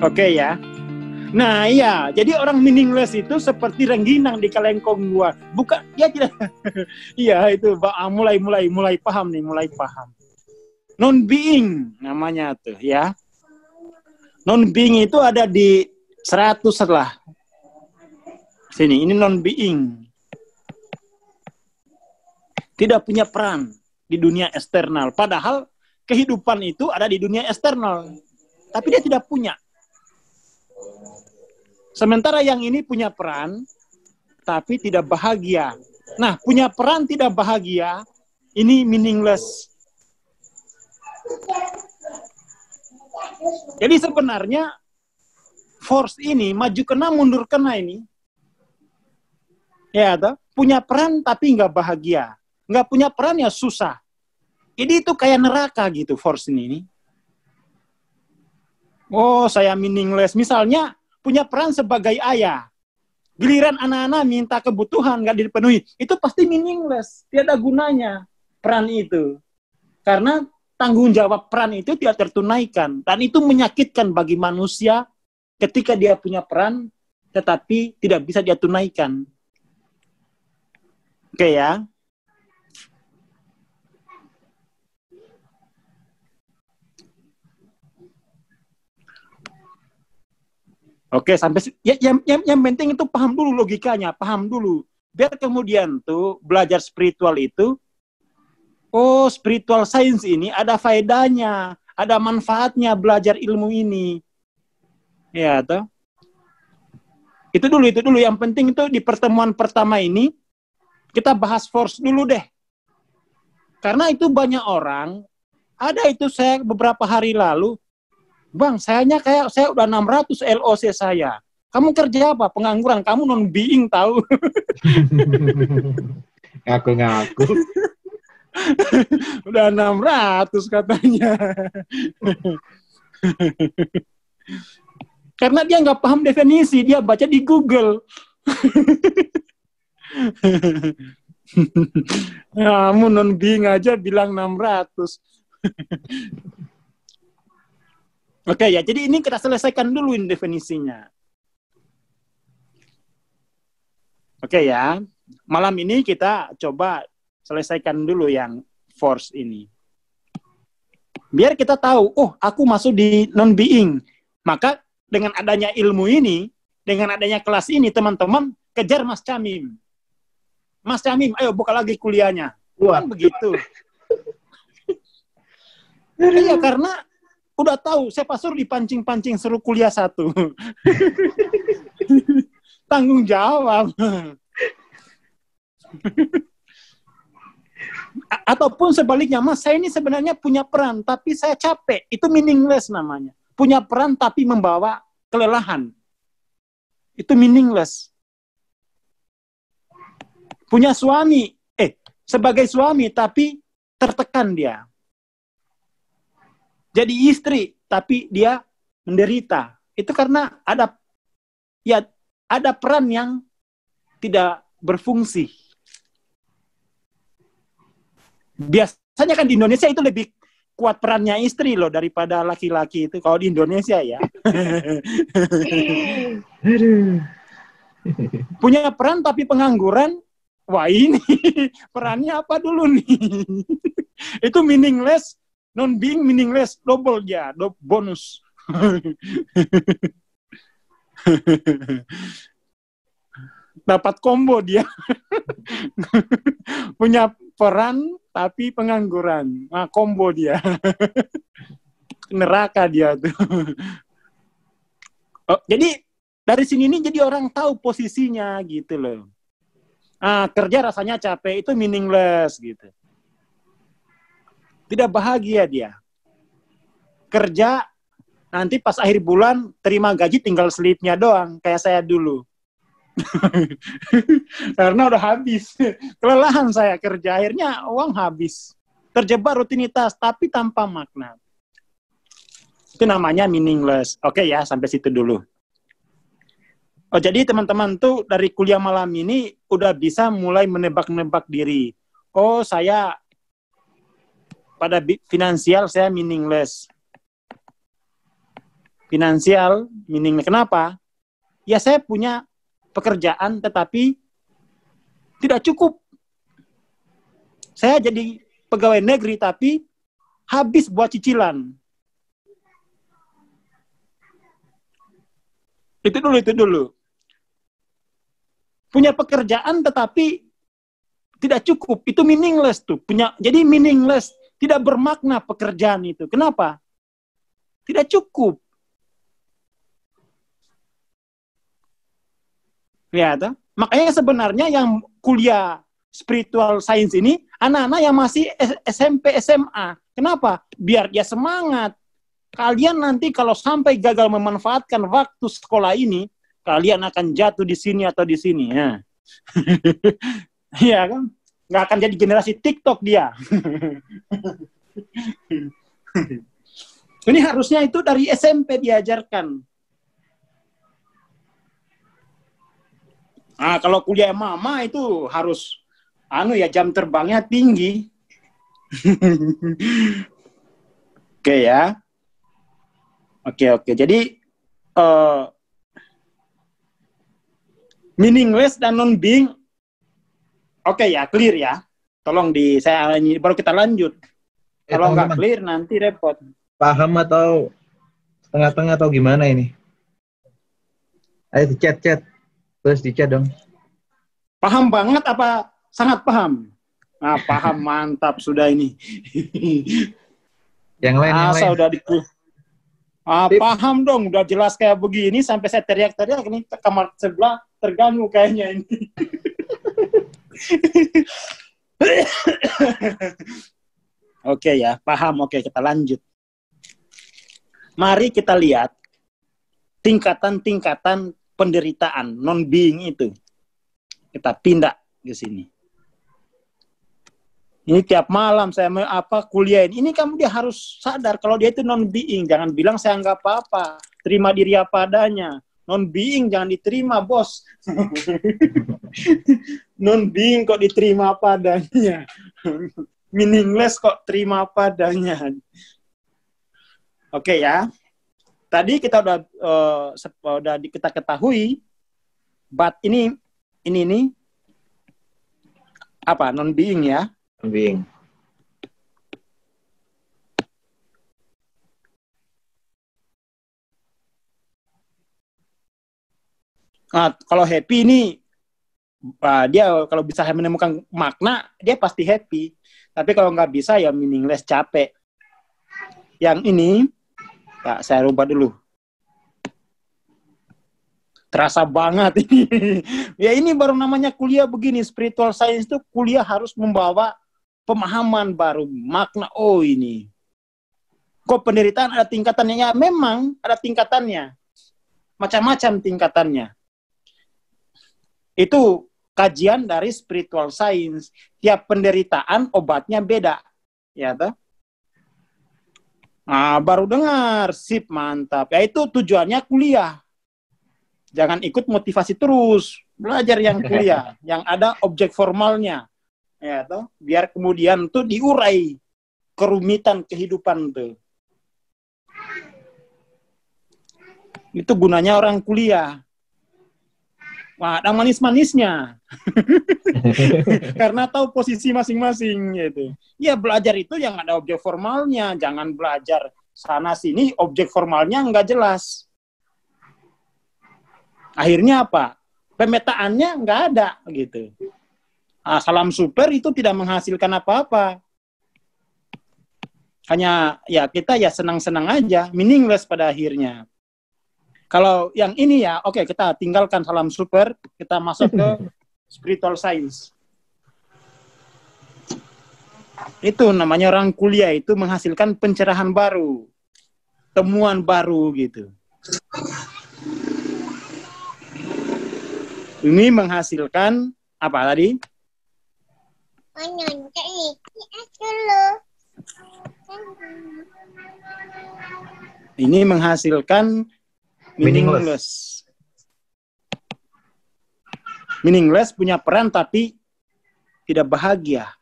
Oke ya. Nah iya, jadi orang meaningless itu seperti rengginang di kalengkong gua. Bukan, ya tidak. Iya itu, mulai paham nih, mulai paham. Non-being namanya tuh ya. Non-being itu ada di 100 lah. Sini, ini non-being. Tidak punya peran di dunia eksternal. Padahal kehidupan itu ada di dunia eksternal. Tapi dia tidak punya. Sementara yang ini punya peran, tapi tidak bahagia. Nah, punya peran tidak bahagia, ini meaningless. Jadi sebenarnya, force ini, maju kena, mundur kena ini, ya, toh, punya peran tapi nggak bahagia. Nggak punya peran ya susah. Ini itu kayak neraka gitu, force ini. Oh, saya meaningless. Misalnya, punya peran sebagai ayah. Giliran anak-anak minta kebutuhan nggak dipenuhi, itu pasti meaningless, tiada gunanya peran itu. Karena tanggung jawab peran itu tidak tertunaikan. Dan itu menyakitkan bagi manusia ketika dia punya peran, tetapi tidak bisa dia tunaikan. Oke ya. Oke, sampai yang penting itu paham dulu logikanya, paham dulu. Biar kemudian tuh belajar spiritual itu, oh spiritual science ini ada faedahnya, ada manfaatnya belajar ilmu ini. Ya, toh. Itu dulu. Yang penting itu di pertemuan pertama ini kita bahas force dulu deh. Karena itu banyak orang, ada itu saya beberapa hari lalu, Bang, saya udah 600 LOC saya. Kamu kerja apa? Pengangguran. Kamu non-being tahu. Ngaku-ngaku. Udah 600 katanya. Karena dia nggak paham definisi, dia baca di Google. Kamu non-being aja bilang 600. Oke ya, jadi ini kita selesaikan dulu ini definisinya. Oke ya, malam ini kita coba selesaikan dulu yang force ini. Biar kita tahu, oh aku masuk di non-being. Maka dengan adanya ilmu ini, dengan adanya kelas ini, teman-teman, kejar Mas Camim. Mas Camim, ayo buka lagi kuliahnya. Kan begitu. Iya, karena udah tahu, saya pasur dipancing-pancing suruh kuliah 1. Tanggung jawab. Ataupun sebaliknya, Mas, saya ini sebenarnya punya peran, tapi saya capek. Itu meaningless namanya. Punya peran tapi membawa kelelahan. Itu meaningless. Punya suami, sebagai suami tapi tertekan dia. Jadi istri, tapi dia menderita. Itu karena ada peran yang tidak berfungsi. Biasanya kan di Indonesia itu lebih kuat perannya istri loh daripada laki-laki itu. Kalau di Indonesia ya. Punya peran tapi pengangguran, wah ini perannya apa dulu nih? Itu meaningless. Non-being meaningless, double ya, bonus. Dapat combo dia. Punya peran tapi pengangguran. Nah, combo dia. Neraka dia tuh. Oh, jadi dari sini nih jadi orang tahu posisinya gitu loh. Kerja rasanya capek, itu meaningless gitu. Tidak bahagia dia. Kerja, nanti pas akhir bulan terima gaji tinggal slipnya doang, kayak saya dulu. Karena udah habis. Kelelahan saya kerja, akhirnya uang habis. Terjebak rutinitas, tapi tanpa makna. Itu namanya meaningless. Oke ya, sampai situ dulu. Oh, jadi teman-teman tuh dari kuliah malam ini udah bisa mulai menebak-nebak diri. Oh, saya pada finansial saya meaningless. finansial, meaningless. Kenapa? Ya saya punya pekerjaan tetapi tidak cukup. Saya jadi pegawai negeri tapi habis buat cicilan. Itu dulu. Punya pekerjaan tetapi tidak cukup. Itu meaningless tuh. Jadi meaningless, tidak bermakna pekerjaan itu. Kenapa? Tidak cukup. Ya, toh? Makanya sebenarnya yang kuliah spiritual science ini anak-anak yang masih SMP, SMA. Kenapa? Biar dia semangat. Kalian nanti kalau sampai gagal memanfaatkan waktu sekolah ini, kalian akan jatuh di sini atau di sini. Ya. Iya kan? Nggak akan jadi generasi TikTok dia. Ini harusnya itu dari SMP diajarkan. Nah, kalau kuliah mama itu harus jam terbangnya tinggi. Oke ya. Oke. Jadi meaningless dan non-being. Oke ya, clear ya. Tolong saya baru kita lanjut. Kalau nggak clear nanti repot. Paham atau setengah-tengah atau gimana ini? Ayo di chat. Terus di chat dong. Paham banget apa sangat paham? Nah, paham mantap sudah ini. Yang lain. Udah paham dong, udah jelas kayak begini sampai saya teriak-teriak ini kamar sebelah terganggu kayaknya ini. Oke ya, paham. Oke, kita lanjut. Mari kita lihat tingkatan-tingkatan penderitaan non-being itu. Kita pindah ke sini. Ini tiap malam saya kuliahin. Ini kamu dia harus sadar kalau dia itu non-being. Jangan bilang saya nggak apa-apa. Terima diri apa adanya. Non-being jangan diterima, bos. Non-being kok diterima apa adanya. Meaningless kok terima apa adanya. Oke ya. Tadi kita udah kita ketahui, but ini apa? Non-being ya? Non-being. Nah, kalau happy ini, dia kalau bisa menemukan makna, dia pasti happy. Tapi kalau nggak bisa, ya meaningless, capek. Yang ini, saya rubah dulu. Terasa banget ini. Ya ini baru namanya kuliah begini. Spiritual science itu kuliah harus membawa pemahaman baru. Makna, ini. Kok penderitaan ada tingkatannya? Ya memang ada tingkatannya. Macam-macam tingkatannya. Itu kajian dari spiritual science. Tiap penderitaan obatnya beda. Ya toh? Nah, baru dengar, sip, mantap. Ya itu tujuannya kuliah. Jangan ikut motivasi terus, belajar yang kuliah, yang ada objek formalnya. Ya toh? Biar kemudian tuh diurai kerumitan kehidupan tuh. Itu gunanya orang kuliah. Wah, ada manis-manisnya. Karena tahu posisi masing-masing gitu. Ya belajar itu yang ada objek formalnya, jangan belajar sana sini objek formalnya nggak jelas. Akhirnya apa? Pemetaannya nggak ada gitu. Salam super itu tidak menghasilkan apa-apa. Hanya ya kita ya senang-senang aja, meaningless pada akhirnya. Kalau yang ini ya, oke, kita tinggalkan salam super, kita masuk ke spiritual science. Itu namanya orang kuliah itu menghasilkan pencerahan baru, temuan baru gitu. Ini menghasilkan apa tadi? Ini menghasilkan meaningless. Meaningless punya peran tapi tidak bahagia.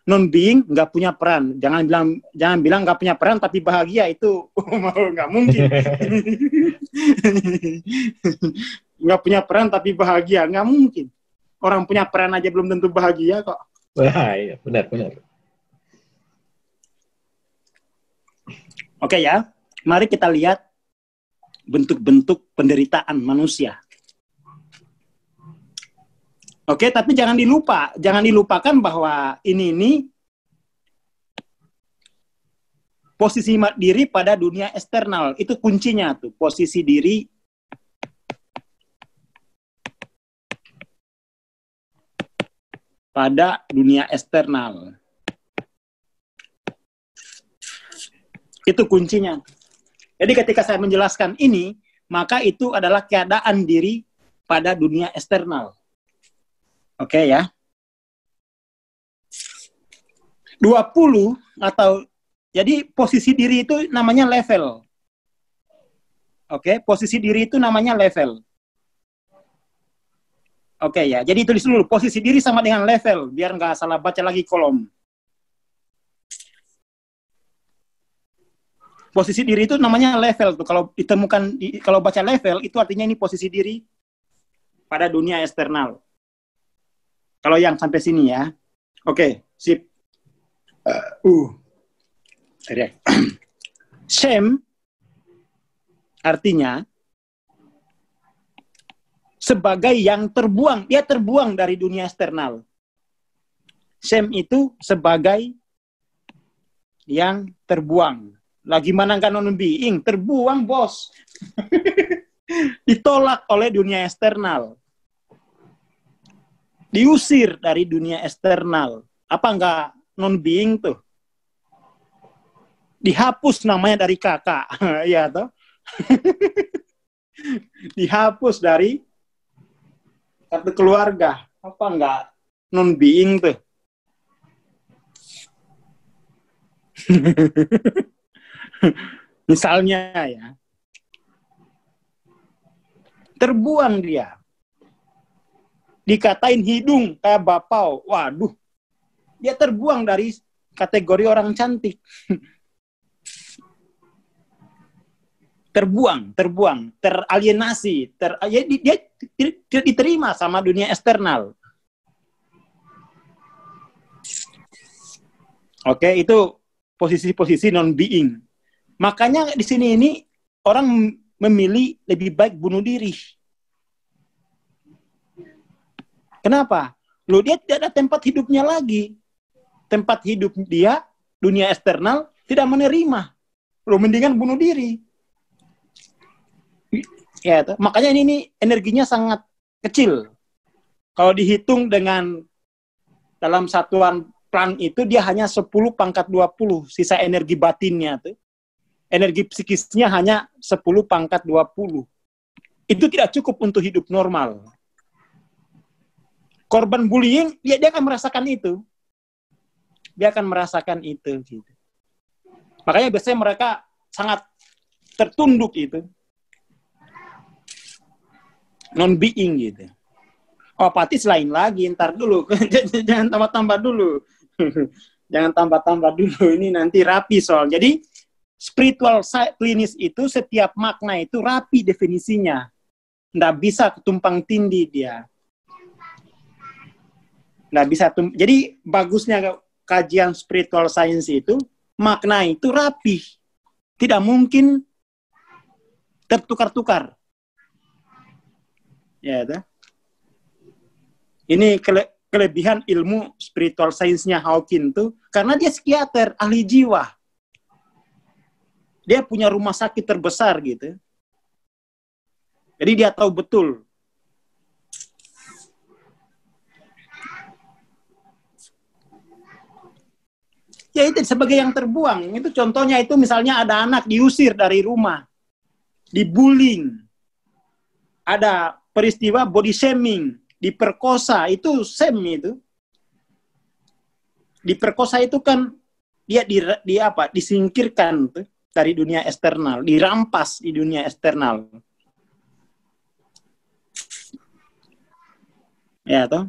non being nggak punya peran. Jangan bilang nggak punya peran tapi bahagia, itu nggak mungkin. Nggak punya peran tapi bahagia, nggak mungkin. Orang punya peran aja belum tentu bahagia kok. Wah, iya, benar. Oke ya, mari kita lihat bentuk-bentuk penderitaan manusia. Oke, tapi jangan dilupakan bahwa ini posisi diri pada dunia eksternal, itu kuncinya tuh, posisi diri pada dunia eksternal. Itu kuncinya. Jadi ketika saya menjelaskan ini, maka itu adalah keadaan diri pada dunia eksternal. Oke ya. 20 atau jadi posisi diri itu namanya level. Oke, posisi diri itu namanya level. Oke ya, jadi tulis dulu posisi diri sama dengan level biar nggak salah baca lagi kolom. Posisi diri itu namanya level tuh. Kalau ditemukan kalau baca level itu artinya ini posisi diri pada dunia eksternal. Kalau yang sampai sini ya. Oke, sip. Shame artinya sebagai yang terbuang. Dia terbuang dari dunia eksternal. Shame itu sebagai yang terbuang. Lah gimana nggak non-being? Terbuang, bos. Ditolak oleh dunia eksternal. Diusir dari dunia eksternal. Apa enggak non-being tuh? Dihapus namanya dari kakak. Ya toh? Dihapus dari kartu keluarga. Apa enggak non-being tuh? Misalnya ya. Terbuang dia. Dikatain hidung kayak bapau. Waduh. Dia terbuang dari kategori orang cantik. terbuang, teralienasi, dia tidak diterima sama dunia eksternal. Oke, itu posisi-posisi non-being. Makanya di sini ini orang memilih lebih baik bunuh diri. Kenapa? Loh, dia tidak ada tempat hidupnya lagi. Tempat hidup dia, dunia eksternal, tidak menerima. Loh, mendingan bunuh diri. Ya, makanya ini energinya sangat kecil. Kalau dihitung dengan dalam satuan plan itu, dia hanya 10 pangkat 20. Sisa energi batinnya tuh. Energi psikisnya hanya 10 pangkat 20. Itu tidak cukup untuk hidup normal. Korban bullying, dia akan merasakan itu. Dia akan merasakan itu. Gitu. Makanya biasanya mereka sangat tertunduk itu. Non-being gitu. Oh, apatis lain lagi, ntar dulu. Jangan tambah-tambah dulu. Jangan tambah-tambah dulu. Ini nanti rapi soal. Jadi, spiritual klinis itu setiap makna itu rapi definisinya. Nggak bisa tumpang tindih dia. Nggak bisa jadi bagusnya kajian spiritual science itu makna itu rapi, tidak mungkin tertukar-tukar. Ya, ini kelebihan ilmu spiritual science-nya Hawking tuh karena dia psikiater, ahli jiwa. Dia punya rumah sakit terbesar gitu. Jadi dia tahu betul. Ya itu sebagai yang terbuang. Itu contohnya itu misalnya ada anak diusir dari rumah. Dibullying. Ada peristiwa body shaming. Diperkosa. Itu shame itu. Diperkosa itu kan dia disingkirkan tuh dari dunia eksternal. Dirampas di dunia eksternal. Ya toh.